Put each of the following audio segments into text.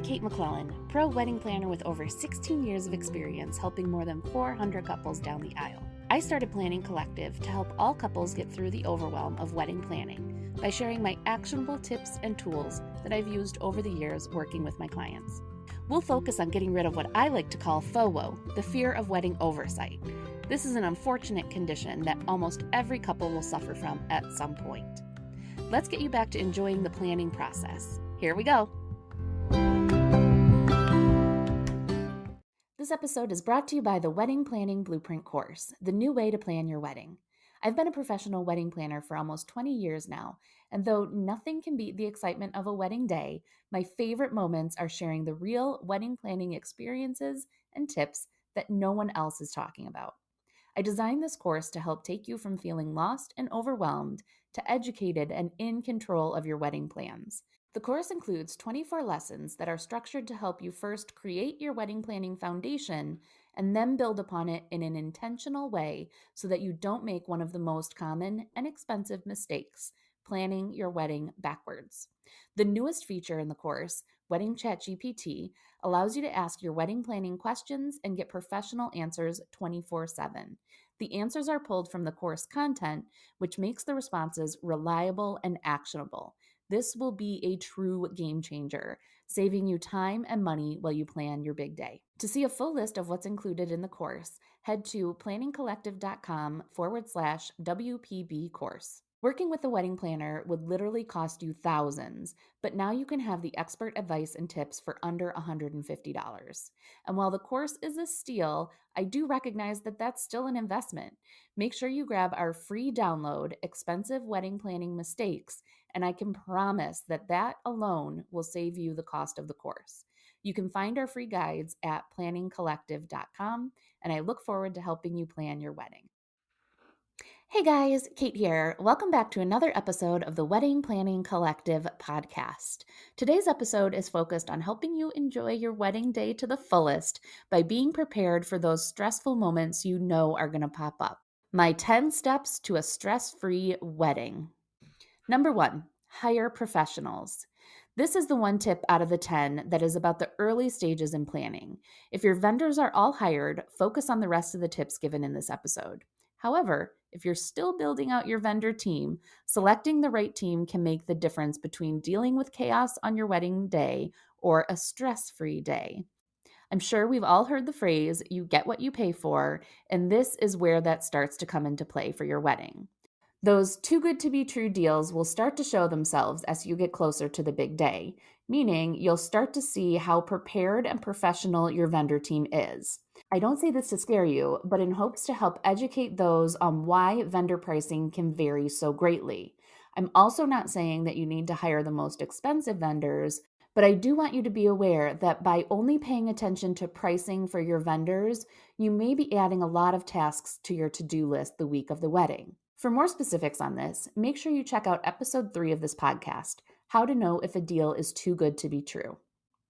Kate McClellan, pro wedding planner with over 16 years of experience helping more than 400 couples down the aisle. I started Planning Collective to help all couples get through the overwhelm of wedding planning by sharing my actionable tips and tools that I've used over the years working with my clients. We'll focus on getting rid of what I like to call FOWO, the fear of wedding oversight. This is an unfortunate condition that almost every couple will suffer from at some point. Let's get you back to enjoying the planning process. Here we go. This episode is brought to you by the Wedding Planning Blueprint course, the new way to plan your wedding. I've been a professional wedding planner for almost 20 years now, and though nothing can beat the excitement of a wedding day, my favorite moments are sharing the real wedding planning experiences and tips that no one else is talking about. I designed this course to help take you from feeling lost and overwhelmed to educated and in control of your wedding plans. The course includes 24 lessons that are structured to help you first create your wedding planning foundation and then build upon it in an intentional way so that you don't make one of the most common and expensive mistakes, planning your wedding backwards. The newest feature in the course, Wedding Chat GPT, allows you to ask your wedding planning questions and get professional answers 24/7. The answers are pulled from the course content, which makes the responses reliable and actionable. This will be a true game changer, saving you time and money while you plan your big day. To see a full list of what's included in the course, head to planningcollective.com/WPB course. Working with a wedding planner would literally cost you thousands, but now you can have the expert advice and tips for under $150. And while the course is a steal, I do recognize that that's still an investment. Make sure you grab our free download, Expensive Wedding Planning Mistakes, and I can promise that that alone will save you the cost of the course. You can find our free guides at planningcollective.com, and I look forward to helping you plan your wedding. Hey guys, Kate here. Welcome back to another episode of the Wedding Planning Collective podcast. Today's episode is focused on helping you enjoy your wedding day to the fullest by being prepared for those stressful moments you know are going to pop up. My 10 steps to a stress-free wedding. Number 1, hire professionals. This is the one tip out of the 10 that is about the early stages in planning. If your vendors are all hired, focus on the rest of the tips given in this episode. However, if you're still building out your vendor team, selecting the right team can make the difference between dealing with chaos on your wedding day or a stress-free day. I'm sure we've all heard the phrase, you get what you pay for, and this is where that starts to come into play for your wedding. Those too good to be true deals will start to show themselves as you get closer to the big day, meaning you'll start to see how prepared and professional your vendor team is. I don't say this to scare you, but in hopes to help educate those on why vendor pricing can vary so greatly. I'm also not saying that you need to hire the most expensive vendors, but I do want you to be aware that by only paying attention to pricing for your vendors, you may be adding a lot of tasks to your to-do list the week of the wedding. For more specifics on this, make sure you check out episode 3 of this podcast, How to Know If a Deal is Too Good to Be True.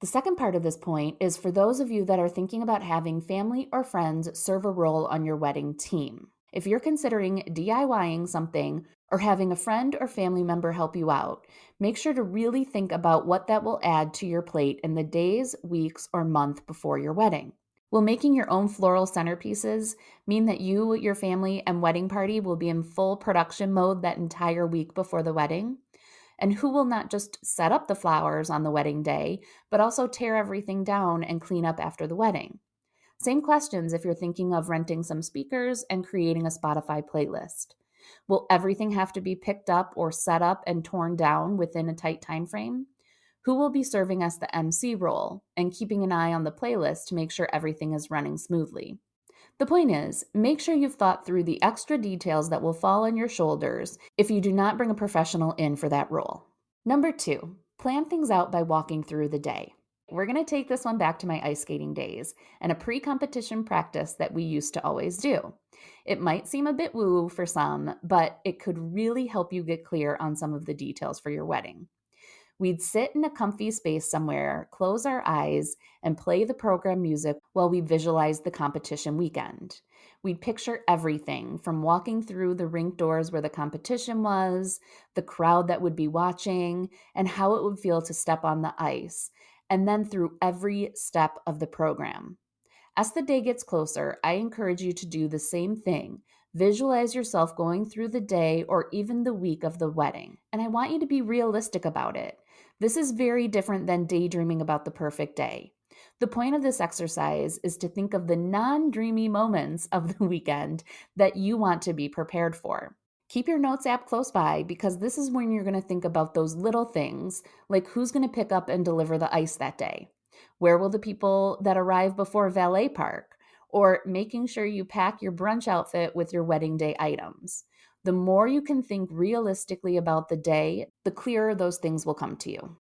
The second part of this point is for those of you that are thinking about having family or friends serve a role on your wedding team. If you're considering DIYing something or having a friend or family member help you out, make sure to really think about what that will add to your plate in the days, weeks, or month before your wedding. Will making your own floral centerpieces mean that you, your family, and wedding party will be in full production mode that entire week before the wedding? And who will not just set up the flowers on the wedding day, but also tear everything down and clean up after the wedding? Same questions if you're thinking of renting some speakers and creating a Spotify playlist. Will everything have to be picked up or set up and torn down within a tight time frame? Who will be serving as the MC role and keeping an eye on the playlist to make sure everything is running smoothly? The point is, make sure you've thought through the extra details that will fall on your shoulders if you do not bring a professional in for that role. Number 2, plan things out by walking through the day. We're going to take this one back to my ice skating days and a pre-competition practice that we used to always do. It might seem a bit woo for some, but it could really help you get clear on some of the details for your wedding. We'd sit in a comfy space somewhere, close our eyes, and play the program music while we visualized the competition weekend. We'd picture everything from walking through the rink doors where the competition was, the crowd that would be watching, and how it would feel to step on the ice. and then through every step of the program. As the day gets closer, I encourage you to do the same thing. Visualize yourself going through the day or even the week of the wedding. And I want you to be realistic about it. This is very different than daydreaming about the perfect day. The point of this exercise is to think of the non dreamy moments of the weekend that you want to be prepared for. Keep your notes app close by because this is when you're going to think about those little things like who's going to pick up and deliver the ice that day. Where will the people that arrive before valet park? Or making sure you pack your brunch outfit with your wedding day items. The more you can think realistically about the day, the clearer those things will come to you.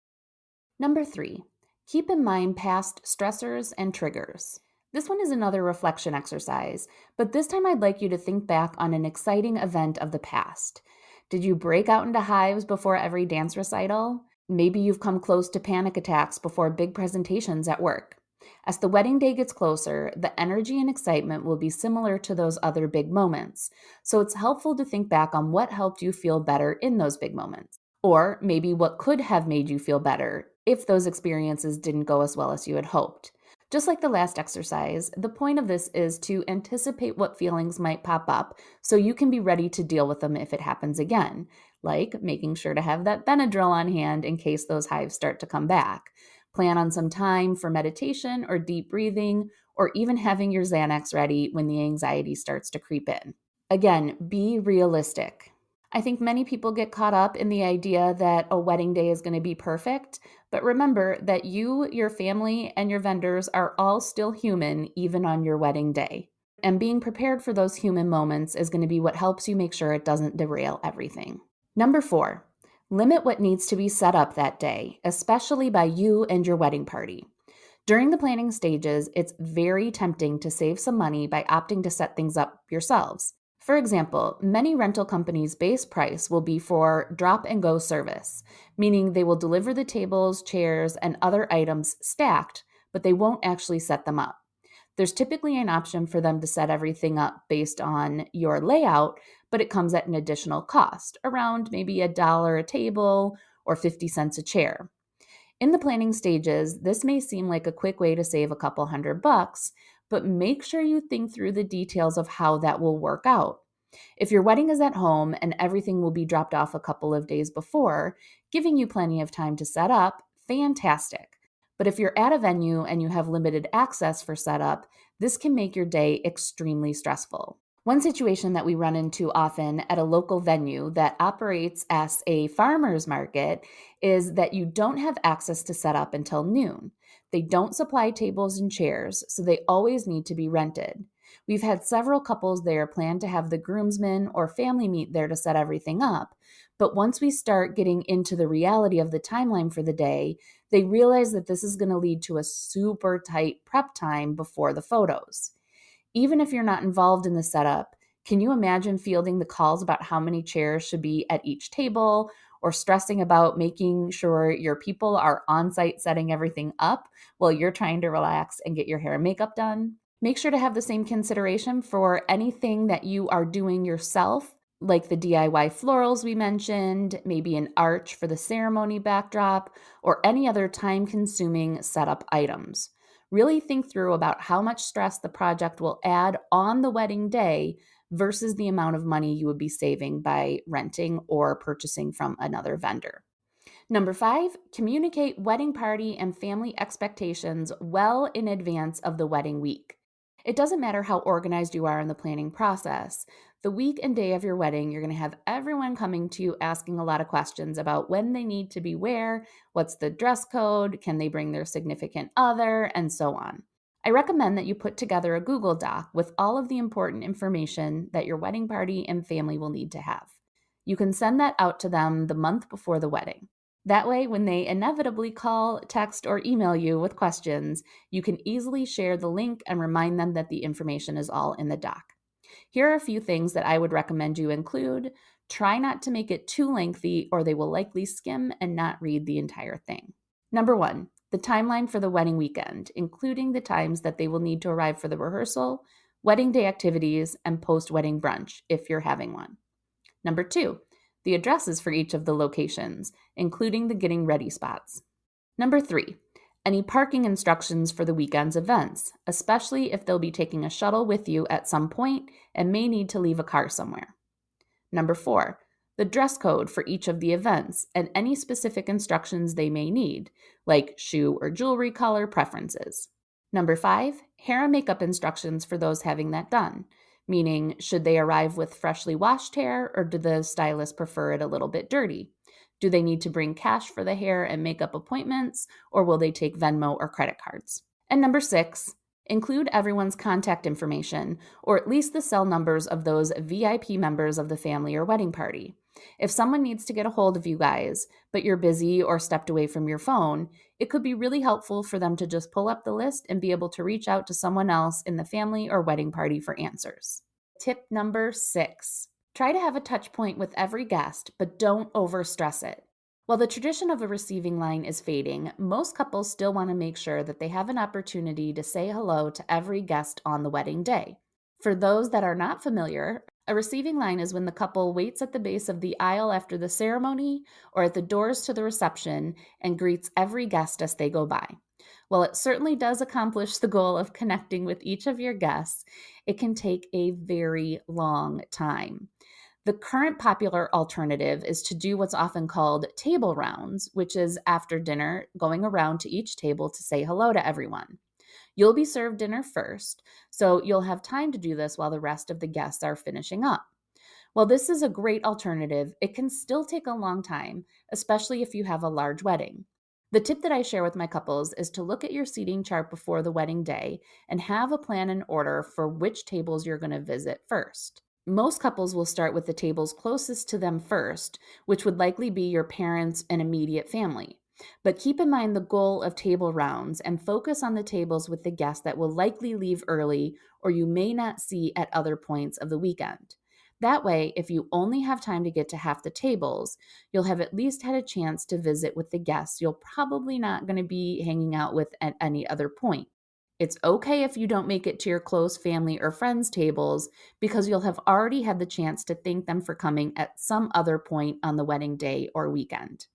Number 3, keep in mind past stressors and triggers. This one is another reflection exercise, but this time I'd like you to think back on an exciting event of the past. Did you break out into hives before every dance recital? Maybe you've come close to panic attacks before big presentations at work. As the wedding day gets closer, the energy and excitement will be similar to those other big moments. So it's helpful to think back on what helped you feel better in those big moments. Or maybe what could have made you feel better if those experiences didn't go as well as you had hoped. Just like the last exercise, the point of this is to anticipate what feelings might pop up so you can be ready to deal with them if it happens again, like making sure to have that Benadryl on hand in case those hives start to come back. Plan on some time for meditation or deep breathing, or even having your Xanax ready when the anxiety starts to creep in. Again, be realistic. I think many people get caught up in the idea that a wedding day is going to be perfect, but remember that you, your family, and your vendors are all still human even on your wedding day. And being prepared for those human moments is going to be what helps you make sure it doesn't derail everything. Number 4, limit what needs to be set up that day, especially by you and your wedding party. During the planning stages, it's very tempting to save some money by opting to set things up yourselves. For example, many rental companies' base price will be for drop and go service, meaning they will deliver the tables, chairs, and other items stacked, but they won't actually set them up. There's typically an option for them to set everything up based on your layout, but it comes at an additional cost, around maybe $1 a table or 50 cents a chair. In the planning stages, this may seem like a quick way to save a couple $100, but make sure you think through the details of how that will work out. If your wedding is at home and everything will be dropped off a couple of days before, giving you plenty of time to set up, fantastic. But if you're at a venue and you have limited access for setup, this can make your day extremely stressful. One situation that we run into often at a local venue that operates as a farmer's market is that you don't have access to set up until noon. They don't supply tables and chairs, so they always need to be rented. We've had several couples there plan to have the groomsmen or family meet there to set everything up, but once we start getting into the reality of the timeline for the day, they realize that this is going to lead to a super tight prep time before the photos. Even if you're not involved in the setup, can you imagine fielding the calls about how many chairs should be at each table, or stressing about making sure your people are on site setting everything up while you're trying to relax and get your hair and makeup done? Make sure to have the same consideration for anything that you are doing yourself, like the DIY florals we mentioned, maybe an arch for the ceremony backdrop, or any other time-consuming setup items. Really think through about how much stress the project will add on the wedding day versus the amount of money you would be saving by renting or purchasing from another vendor. Number 5, communicate wedding party and family expectations well in advance of the wedding week. It doesn't matter how organized you are in the planning process. The week and day of your wedding, you're going to have everyone coming to you asking a lot of questions about when they need to be where, what's the dress code, can they bring their significant other, and so on. I recommend that you put together a Google Doc with all of the important information that your wedding party and family will need to have. You can send that out to them the month before the wedding. That way, when they inevitably call, text, or email you with questions, you can easily share the link and remind them that the information is all in the doc. Here are a few things that I would recommend you include. Try not to make it too lengthy, or they will likely skim and not read the entire thing. Number 1, the timeline for the wedding weekend, including the times that they will need to arrive for the rehearsal, wedding day activities, and post-wedding brunch, if you're having one. Number 2, the addresses for each of the locations, including the getting ready spots. Number 3, Any parking instructions for the weekend's events, especially if they'll be taking a shuttle with you at some point and may need to leave a car somewhere. Number 4, the dress code for each of the events and any specific instructions they may need, like shoe or jewelry color preferences. Number 5, hair and makeup instructions for those having that done, meaning should they arrive with freshly washed hair or do the stylist prefer it a little bit dirty? Do they need to bring cash for the hair and makeup appointments, or will they take Venmo or credit cards? And number 6, include everyone's contact information, or at least the cell numbers of those VIP members of the family or wedding party. If someone needs to get a hold of you guys, but you're busy or stepped away from your phone, it could be really helpful for them to just pull up the list and be able to reach out to someone else in the family or wedding party for answers. Tip number 6, try to have a touch point with every guest, but don't overstress it. While the tradition of a receiving line is fading, most couples still want to make sure that they have an opportunity to say hello to every guest on the wedding day. For those that are not familiar, a receiving line is when the couple waits at the base of the aisle after the ceremony or at the doors to the reception and greets every guest as they go by. While it certainly does accomplish the goal of connecting with each of your guests, it can take a very long time. The current popular alternative is to do what's often called table rounds, which is after dinner, going around to each table to say hello to everyone. You'll be served dinner first, so you'll have time to do this while the rest of the guests are finishing up. While this is a great alternative, it can still take a long time, especially if you have a large wedding. The tip that I share with my couples is to look at your seating chart before the wedding day and have a plan in order for which tables you're going to visit first. Most couples will start with the tables closest to them first, which would likely be your parents and immediate family. But keep in mind the goal of table rounds and focus on the tables with the guests that will likely leave early or you may not see at other points of the weekend. That way, if you only have time to get to half the tables, you'll have at least had a chance to visit with the guests you're probably not going to be hanging out with at any other point. It's okay if you don't make it to your close family or friends' tables because you'll have already had the chance to thank them for coming at some other point on the wedding day or weekend.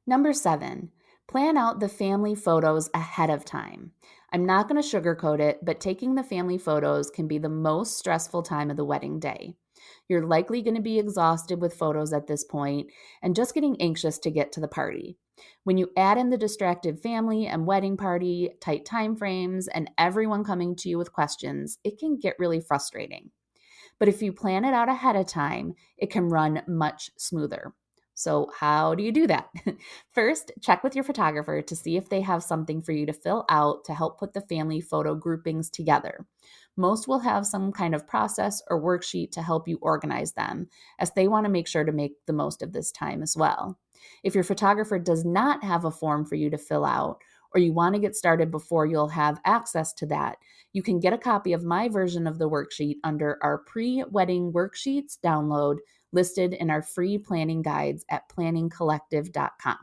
Number 7, plan out the family photos ahead of time. I'm not going to sugarcoat it, but taking the family photos can be the most stressful time of the wedding day. You're likely going to be exhausted with photos at this point and just getting anxious to get to the party. When you add in the distracted family and wedding party, tight time frames, and everyone coming to you with questions, it can get really frustrating. But if you plan it out ahead of time, it can run much smoother. So, how do you do that? First, check with your photographer to see if they have something for you to fill out to help put the family photo groupings together. Most will have some kind of process or worksheet to help you organize them, as they want to make sure to make the most of this time as well. If your photographer does not have a form for you to fill out, or you want to get started before you'll have access to that, you can get a copy of my version of the worksheet under our pre-wedding worksheets download listed in our free planning guides at planningcollective.com.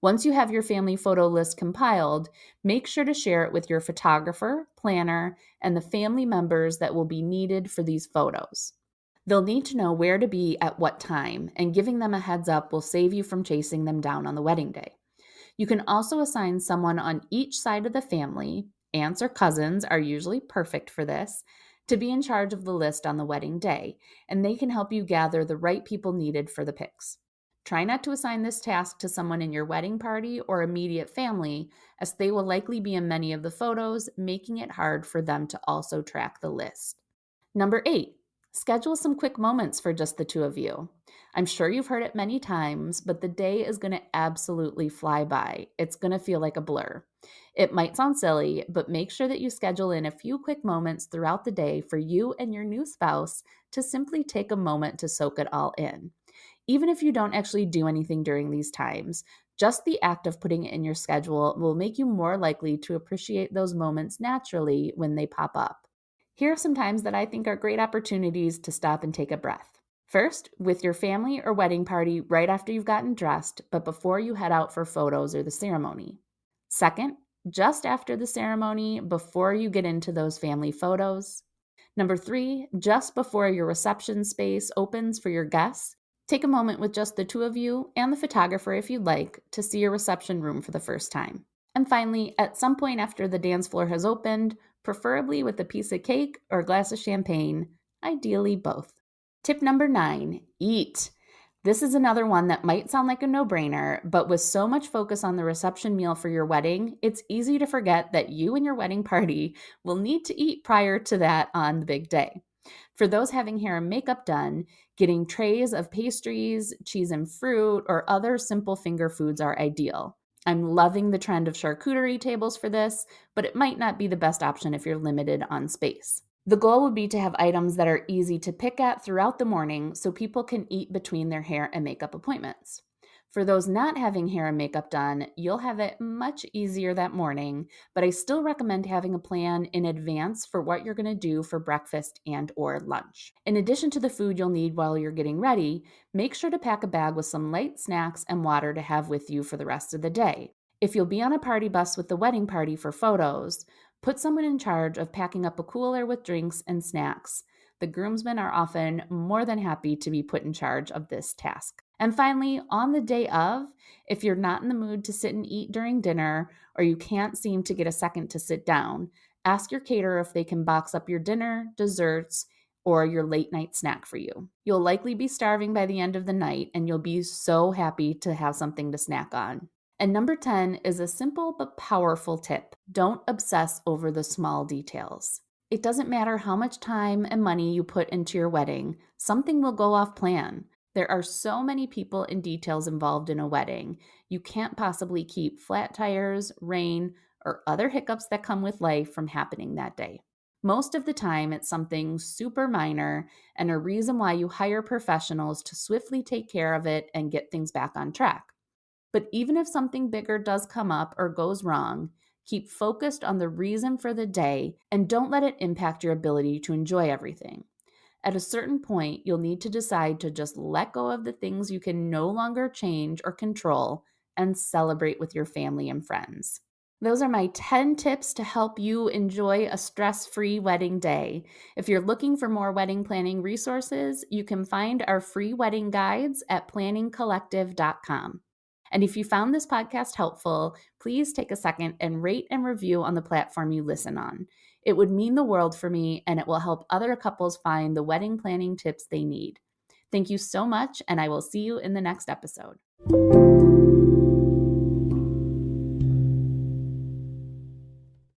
Once you have your family photo list compiled, make sure to share it with your photographer, planner, and the family members that will be needed for these photos. They'll need to know where to be at what time, and giving them a heads up will save you from chasing them down on the wedding day. You can also assign someone on each side of the family, aunts or cousins are usually perfect for this, to be in charge of the list on the wedding day, and they can help you gather the right people needed for the pics. Try not to assign this task to someone in your wedding party or immediate family, as they will likely be in many of the photos, making it hard for them to also track the list. Number 8, schedule some quick moments for just the two of you. I'm sure you've heard it many times, but the day is going to absolutely fly by. It's going to feel like a blur. It might sound silly, but make sure that you schedule in a few quick moments throughout the day for you and your new spouse to simply take a moment to soak it all in. Even if you don't actually do anything during these times, just the act of putting it in your schedule will make you more likely to appreciate those moments naturally when they pop up. Here are some times that I think are great opportunities to stop and take a breath. First, with your family or wedding party right after you've gotten dressed, but before you head out for photos or the ceremony. Second, just after the ceremony, before you get into those family photos. Number 3, just before your reception space opens for your guests, take a moment with just the two of you and the photographer if you'd like to see your reception room for the first time. And finally, at some point after the dance floor has opened, preferably with a piece of cake or a glass of champagne, ideally both. Tip number 9, eat. This is another one that might sound like a no-brainer, but with so much focus on the reception meal for your wedding, it's easy to forget that you and your wedding party will need to eat prior to that on the big day. For those having hair and makeup done, getting trays of pastries, cheese and fruit, or other simple finger foods are ideal. I'm loving the trend of charcuterie tables for this, but it might not be the best option if you're limited on space. The goal would be to have items that are easy to pick at throughout the morning so people can eat between their hair and makeup appointments. For those not having hair and makeup done, you'll have it much easier that morning, but I still recommend having a plan in advance for what you're going to do for breakfast and or lunch. In addition to the food you'll need while you're getting ready, make sure to pack a bag with some light snacks and water to have with you for the rest of the day. If you'll be on a party bus with the wedding party for photos, put someone in charge of packing up a cooler with drinks and snacks. The groomsmen are often more than happy to be put in charge of this task. And finally, on the day of, if you're not in the mood to sit and eat during dinner, or you can't seem to get a second to sit down, ask your caterer if they can box up your dinner, desserts, or your late night snack for you. You'll likely be starving by the end of the night, and you'll be so happy to have something to snack on. And number 10 is a simple but powerful tip. Don't obsess over the small details. It doesn't matter how much time and money you put into your wedding, something will go off plan. There are so many people and details involved in a wedding. You can't possibly keep flat tires, rain, or other hiccups that come with life from happening that day. Most of the time, it's something super minor and a reason why you hire professionals to swiftly take care of it and get things back on track. But even if something bigger does come up or goes wrong, keep focused on the reason for the day and don't let it impact your ability to enjoy everything. At a certain point, you'll need to decide to just let go of the things you can no longer change or control and celebrate with your family and friends. Those are my 10 tips to help you enjoy a stress-free wedding day. If you're looking for more wedding planning resources, you can find our free wedding guides at planningcollective.com. And if you found this podcast helpful, please take a second and rate and review on the platform you listen on. It would mean the world for me, and it will help other couples find the wedding planning tips they need. Thank you so much, and I will see you in the next episode.